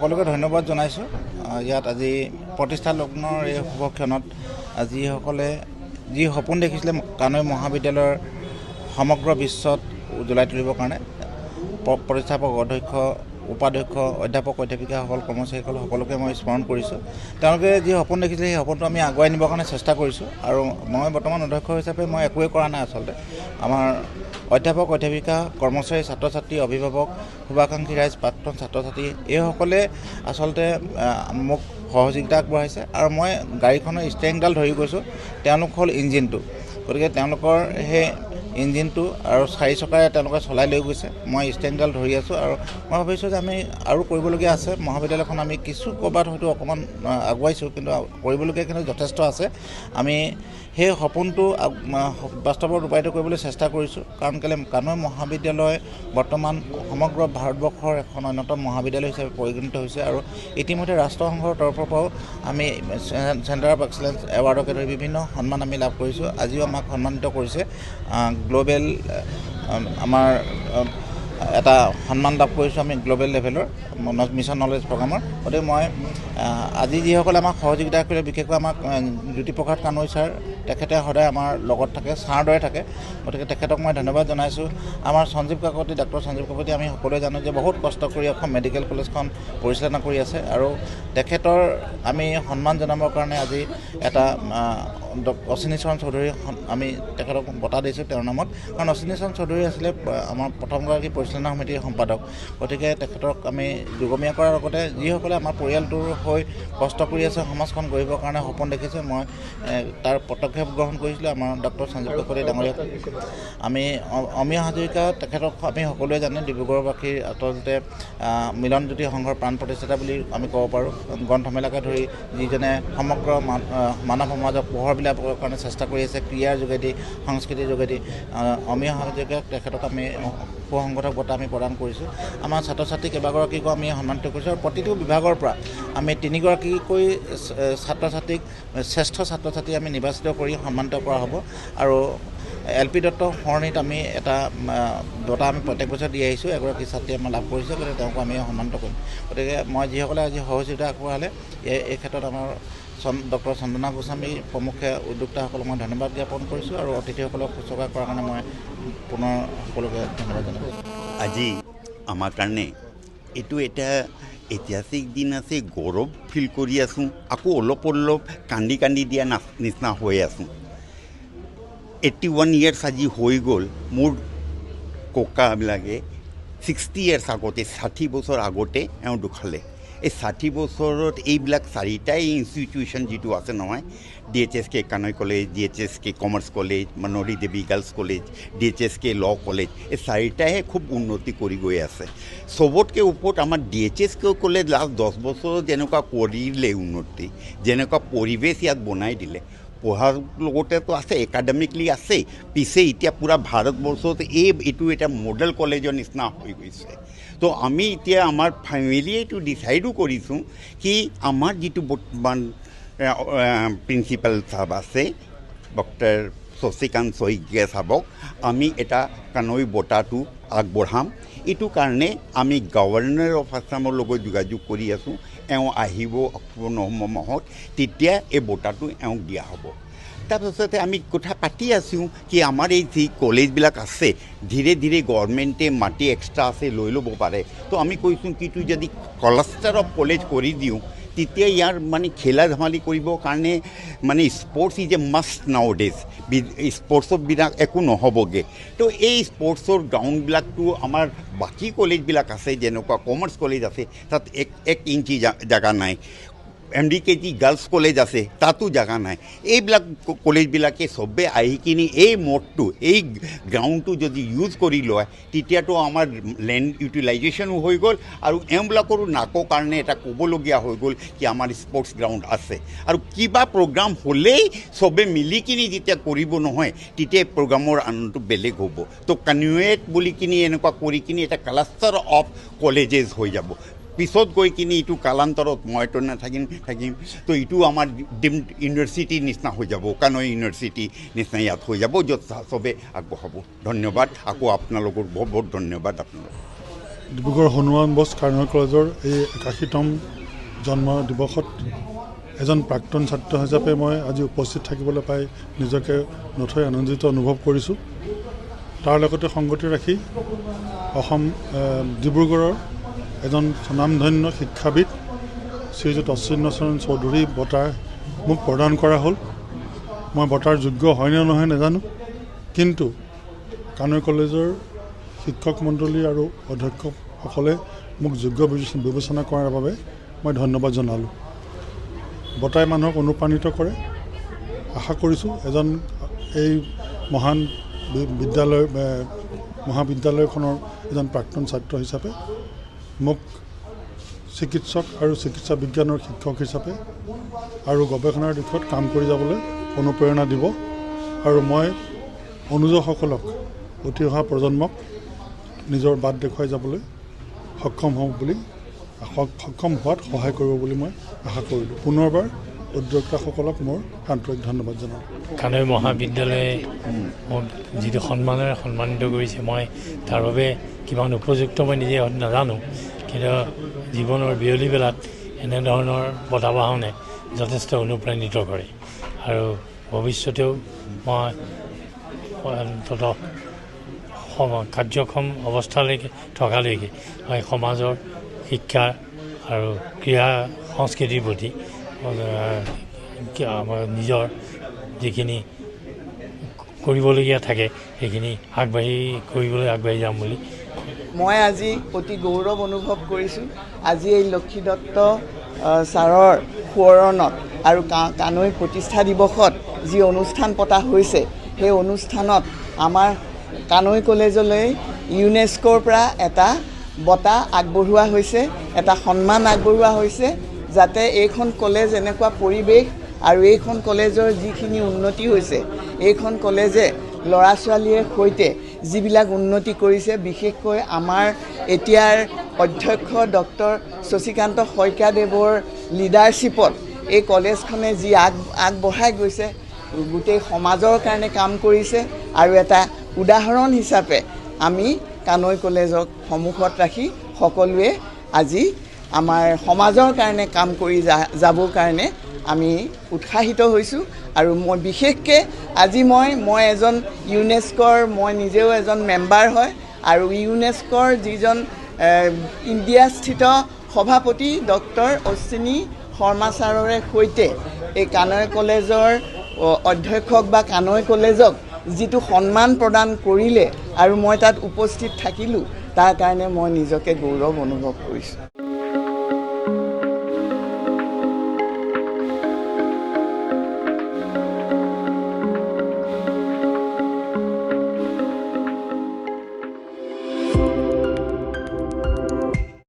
সকলোকে ধন্যবাদ জনাইছোঁ। ইয়াত আজি প্ৰতিষ্ঠা লগ্নৰ এই শুভক্ষণত যিসকলে যি সপোন দেখিছিলে কানৈ মহাবিদ্যালয়ৰ সমগ্ৰ বিশ্বত উজ্বলাই তুলিবৰ কাৰণে প্ৰতিষ্ঠাপক অধ্যক্ষ উপাধ্যক্ষ অধ্যাপক অধ্যাপিকাসকল কৰ্মচাৰীসকল সকলোকে মই স্মৰণ কৰিছোঁ। তেওঁলোকে যি সপোন দেখিছিলে সেই সপোনটো আমি আগুৱাই নিবৰ কাৰণে চেষ্টা কৰিছোঁ। আৰু মই বৰ্তমান অধ্যক্ষ হিচাপে মই একোৱেই কৰা নাই। আচলতে আমাৰ অধ্যাপক অধ্যাপিকা কৰ্মচাৰী ছাত্ৰ ছাত্ৰী অভিভাৱক শুভাকাংক্ষী ৰাইজ প্ৰাক্তন ছাত্ৰ ছাত্ৰী এইসকলে আচলতে মোক সহযোগিতা আগবঢ়াইছে আৰু মই গাড়ীখনৰ ষ্টেৰিংডাল ধৰি গৈছোঁ। তেওঁলোক হ'ল ইঞ্জিনটো, গতিকে তেওঁলোকৰ সেই ইঞ্জিনটো আৰু 4 চকাৰে তেওঁলোকে চলাই লৈ গৈছে। মই ষ্টেৰিংডাল ধৰি আছোঁ আৰু মই ভাবিছোঁ যে আমি আৰু কৰিবলগীয়া আছে। মহাবিদ্যালয়খন আমি কিছু ক'ৰবাত হয়তো অকণমান আগুৱাইছোঁ, কিন্তু কৰিবলগীয়া কিন্তু যথেষ্ট আছে। আমি সেই সপোনটো বাস্তৱত ৰূপায়িত কৰিবলৈ চেষ্টা কৰিছোঁ। কাৰণ কেলৈ কানৈ মহাবিদ্যালয় বৰ্তমান সমগ্ৰ ভাৰতবৰ্ষৰ এখন অন্যতম মহাবিদ্যালয় হিচাপে পৰিগণিত হৈছে আৰু ইতিমধ্যে ৰাষ্ট্ৰসংঘৰ তৰফৰ পৰাও আমি চেণ্টাৰ অফ এক্সেলেঞ্চ এৱাৰ্ডকে ধৰি বিভিন্ন সন্মান আমি লাভ কৰিছোঁ। আজিও আমাক সন্মানিত কৰিছে গ্ল'বেল আমাৰ এটা সন্মান লাভ কৰিছোঁ আমি গ্ল'বেল লেভেলৰ মিছন নলেজ প্ৰগ্ৰামৰ। গতিকে মই আজি যিসকলে আমাক সহযোগিতা কৰিলে, বিশেষকৈ আমাক জ্যোতিপ্ৰসাদ কানৈ ছাৰ, তেখেতে সদায় আমাৰ লগত থাকে, ছাৰ দৰে থাকে। গতিকে তেখেতক মই ধন্যবাদ জনাইছোঁ। আমাৰ সঞ্জীৱ কাকতি, ডাক্তৰ সঞ্জীৱ কাকতি, আমি সকলোৱে জানো যে বহুত কষ্ট কৰি অসম মেডিকেল কলেজখন পৰিচালনা কৰি আছে আৰু তেখেতৰ আমি সন্মান জনাবৰ কাৰণে আজি এটা অশ্বিনীচৰণ চৌধুৰী আমি তেখেতক বঁটা দিছোঁ তেওঁৰ নামত। কাৰণ অশ্বিনীচৰণ চৌধুৰী আছিলে আমাৰ প্ৰথমগৰাকী পৰিচালনা সমিতিৰ সম্পাদক। গতিকে তেখেতক আমি দুগমীয়া কৰাৰ লগতে যিসকলে আমাৰ পৰিয়ালটোৰ হৈ কষ্ট কৰি আছে, সমাজখন গঢ়িবৰ কাৰণে সপোন দেখিছে, মই তাৰ পদক্ষেপ গ্ৰহণ কৰিছিলোঁ। আমাৰ ডক্টৰ সঞ্জীৱ কাকতি ডাঙৰীয়া, আমি অমীয় হাজৰিকা, তেখেতক আমি সকলোৱে জানো ডিব্ৰুগড়বাসীৰ আচলতে মিলনজ্যোতি সংঘৰ প্ৰাণ প্ৰতিষ্ঠাতা বুলি আমি ক'ব পাৰোঁ। গ্ৰন্থমেলাকে ধৰি যিজনে সমগ্ৰ মানৱ সমাজক পোহৰ বিলাবৰ কাৰণে চেষ্টা কৰি আছে ক্ৰীড়াৰ যোগেদি, সংস্কৃতিৰ যোগেদি। অমীয় হাজৰিকাক তেখেতক আমি সুসংগঠক বঁটা আমি প্ৰদান কৰিছোঁ। আমাৰ ছাত্ৰ ছাত্ৰী কেইবাগৰাকীকো আমি সন্মানিত কৰিছোঁ আৰু প্ৰতিটো বিভাগৰ পৰা আমি 3গৰাকীকৈ ছাত্ৰ ছাত্ৰীক শ্ৰেষ্ঠ ছাত্ৰ ছাত্ৰী আমি নিৰ্বাচিত কৰি সন্মানিত কৰা হ'ব। আৰু LP দত্ত সৰণিত আমি এটা বঁটা আমি প্ৰত্যেক বছৰ দি আহিছোঁ। এগৰাকী ছাত্ৰী আমাৰ লাভ কৰিছে, গতিকে তেওঁকো আমি সন্মানিত কৰিম। গতিকে মই যিসকলে আজি সহযোগিতা আগবঢ়ালে এই ক্ষেত্ৰত আমাৰ ডক্টৰ চন্দনা গোস্বামী প্ৰমুখ্যে উদ্যোক্তাসকলক মই ধন্যবাদ জ্ঞাপন কৰিছোঁ আৰু অতিথিসকলক শুশ্ৰূষা কৰাৰ কাৰণে মই পুনৰ সকলোকে ধন্যবাদ জনাইছোঁ। আজি আমাৰ কাৰণে এইটো এটা ঐতিহাসিক দিন আছে, গৌৰৱ ফিল কৰি আছোঁ। আকৌ অলপ কান্দি দিয়া নিচিনা হৈ আছোঁ। 81 years আজি হৈ গ'ল। মোৰ ককাবিলাকে 60 years আগতে, 60 বছৰ আগতে এওঁ ঢুকালে। এই 60 বছৰত এইবিলাক 4টাই ইনষ্টিটিউশ্যন যিটো আছে নহয়, DHSK Kanoi college, DHSK commerce college, Manohari Devi girls college, DHSK law college, এই 4টাইহে খুব উন্নতি কৰি গৈ আছে। চবতকৈ ওপৰত আমাৰ DHSK কলেজ লাষ্ট 10 বছৰত যেনেকুৱা কৰিলে উন্নতি, যেনেকুৱা পৰিৱেশ ইয়াত বনাই দিলে, পঢ়াৰ লগতেতো আছে, একাডেমিকলি আছে, পিছে এতিয়া পূৰা ভাৰতবৰ্ষত এইটো এটা মডেল কলেজৰ নিচিনা হৈ গৈছে। তো আমি এতিয়া আমাৰ ফেমিলিয়ে এইটো ডিচাইডো কৰিছোঁ কি আমাৰ যিটো বৰ্তমান প্ৰিন্সিপাল চাহাব আছে ডক্টৰ শশীকান্ত শইকীয়া চাহাবক আমি এটা কানৈ বঁটাটো আগবঢ়াম। এইটো কাৰণে আমি গভৰ্ণৰ অফ আছামৰ লগত যোগাযোগ কৰি আছোঁ। এওঁ আহিব অক্টোবৰ নৱেম্বৰ মাহত, তেতিয়া এই বঁটাটো এওঁক দিয়া হ'ব। তাৰপিছতে আমি কথা পাতি আছোঁ কি আমাৰ এই যি কলেজবিলাক আছে ধীৰে ধীৰে গভৰ্ণমেণ্টে মাটি এক্সট্ৰা আছে লৈ ল'ব পাৰে। তো আমি কৈছোঁ কিটো যদি ক্লাষ্টাৰ অফ কলেজ কৰি দিওঁ, তেতিয়া ইয়াৰ মানে খেলা ধেমালি কৰিবৰ কাৰণে মানে স্পৰ্টছ ইজ এ মাষ্ট নাও ডেজ। স্পৰ্টছত বিলাক একো নহ'বগৈ। তো এই স্পৰ্টছৰ গ্ৰাউণ্ডবিলাকটো আমাৰ বাকী কলেজবিলাক আছে, যেনেকুৱা কমাৰ্চ কলেজ আছে, তাত এক ইঞ্চি জেগা নাই। MDKG গাৰ্লছ কলেজ আছে, তাতো জেগা নাই। এইবিলাক কলেজবিলাকে চবে আহি কিনি এই মঠটো, এই গ্ৰাউণ্ডটো যদি ইউজ কৰি লয়, তেতিয়াতো আমাৰ লেণ্ড ইউটিলাইজেশ্যনো হৈ গ'ল আৰু এওঁবিলাকৰো নাকৰ কাৰণে এটা ক'বলগীয়া হৈ গ'ল কি আমাৰ স্পৰ্টছ গ্ৰাউণ্ড আছে। আৰু কিবা প্ৰগ্ৰাম হ'লেই চবে মিলি কিনি যেতিয়া কৰিব নহয়, তেতিয়া প্ৰগ্ৰামৰ আনন্দটো বেলেগ হ'ব। তো কানৈত বুলি কিনি এনেকুৱা কৰি কিনি এটা ক্লাষ্টাৰ অফ কলেজেছ হৈ যাব। পিছত গৈ কিনি এইটো কালান্তৰত মইতো নাথাকিম। তো এইটো আমাৰ ডিমড ইউনিভাৰ্চিটিৰ নিচিনা হৈ যাব, কানৈ ইউনিভাৰ্চিটি নিচিনা ইয়াত হৈ যাব, য'ত চবে আগবঢ়াব। ধন্যবাদ আকৌ আপোনালোকৰ বহুত বহুত ধন্যবাদ আপোনালোক। ডিব্ৰুগড় হনুমান বস কাৰ্ণৰ কলেজৰ এই 81তম জন্ম দিৱসত এজন প্ৰাক্তন ছাত্ৰ হিচাপে মই আজি উপস্থিত থাকিবলৈ পাই নিজকে নথৈ আনন্দিত অনুভৱ কৰিছোঁ। তাৰ লগতে সংগতি ৰাখি ডিব্ৰুগড়ৰ এজন স্বনামধন্য শিক্ষাবিদ শ্ৰীযুত অচ্যুতচৰণ চৌধুৰী বঁটা মোক প্ৰদান কৰা হ'ল। মই বঁটাৰ যোগ্য হয়নে নহয় নাজানো, কিন্তু কানৈ কলেজৰ শিক্ষক মণ্ডলী আৰু অধ্যক্ষসকলে মোক যোগ্য বিবেচনা কৰাৰ বাবে মই ধন্যবাদ জনালোঁ। বঁটাই মানুহক অনুপ্ৰাণিত কৰে। আশা কৰিছোঁ এজন এই মহান মহাবিদ্যালয়খনৰ এজন প্ৰাক্তন ছাত্ৰ হিচাপে মোক চিকিৎসক আৰু চিকিৎসা বিজ্ঞানৰ শিক্ষক হিচাপে আৰু গৱেষণাৰ দিশত কাম কৰি যাবলৈ অনুপ্ৰেৰণা দিব, আৰু মই অনুজসকলক উঠি অহা প্ৰজন্মক নিজৰ বাট দেখুৱাই যাবলৈ সক্ষম হোৱাত সহায় কৰিব বুলি মই আশা কৰিলোঁ। পুনৰবাৰ উদ্যোক্তাসকলক মোৰ আন্তৰিক ধন্যবাদ জনালোঁ। কানৈ মহাবিদ্যালয়ে মোক যিটো সন্মানেৰে সন্মানিত কৰিছে, মই তাৰ বাবে কিমান উপযুক্ত মই নিজে নাজানো, কিন্তু জীৱনৰ বিয়লি বেলাত এনেধৰণৰ বঁটা বাহনে যথেষ্ট অনুপ্ৰাণিত কৰে, আৰু ভৱিষ্যতেও মই অন্ততঃ কাৰ্যক্ষম অৱস্থালৈকে থকালৈকে মই সমাজৰ শিক্ষা আৰু ক্ৰীড়া সংস্কৃতিৰ প্ৰতি আমাৰ নিজৰ যিখিনি কৰিবলগীয়া থাকে সেইখিনি আগবাঢ়ি যাম বুলি মই আজি অতি গৌৰৱ অনুভৱ কৰিছোঁ। আজি এই লক্ষী দত্ত ছাৰৰ সোঁৱৰণত আৰু কানৈ প্ৰতিষ্ঠা দিৱসত যি অনুষ্ঠান পতা হৈছে, সেই অনুষ্ঠানত আমাৰ কানৈ কলেজলৈ ইউনেস্কোৰ পৰা এটা বঁটা আগবঢ়োৱা হৈছে, এটা সন্মান আগবঢ়োৱা হৈছে, যাতে এইখন কলেজ এনেকুৱা পৰিৱেশ আৰু এইখন কলেজৰ যিখিনি উন্নতি হৈছে, এইখন কলেজে ল'ৰা ছোৱালীৰ সৈতে যিবিলাক উন্নতি কৰিছে, বিশেষকৈ আমাৰ এতিয়াৰ অধ্যক্ষ ডক্টৰ শশীকান্ত শইকীয়াদেৱৰ লিডাৰশ্বিপত এই কলেজখনে যি আগবঢ়াই গৈছে, গোটেই সমাজৰ কাৰণে কাম কৰিছে, আৰু এটা উদাহৰণ হিচাপে আমি কানৈ কলেজক সন্মুখত ৰাখি সকলোৱে আজি আমাৰ সমাজৰ কাৰণে কাম কৰি যাবৰ কাৰণে আমি উৎসাহিত হৈছোঁ। আৰু মই বিশেষকৈ আজি মই এজন ইউনেস্কোৰ মই নিজেও এজন মেম্বাৰ হয়, আৰু ইউনেস্কোৰ যিজন ইণ্ডিয়াস্থিত সভাপতি ডক্টৰ অশ্বিনী শৰ্মা ছাৰৰে সৈতে এই কানৈ কলেজৰ অধ্যক্ষক বা কানৈ কলেজক যিটো সন্মান প্ৰদান কৰিলে আৰু মই তাত উপস্থিত থাকিলোঁ, তাৰ কাৰণে মই নিজকে গৌৰৱ অনুভৱ কৰিছোঁ।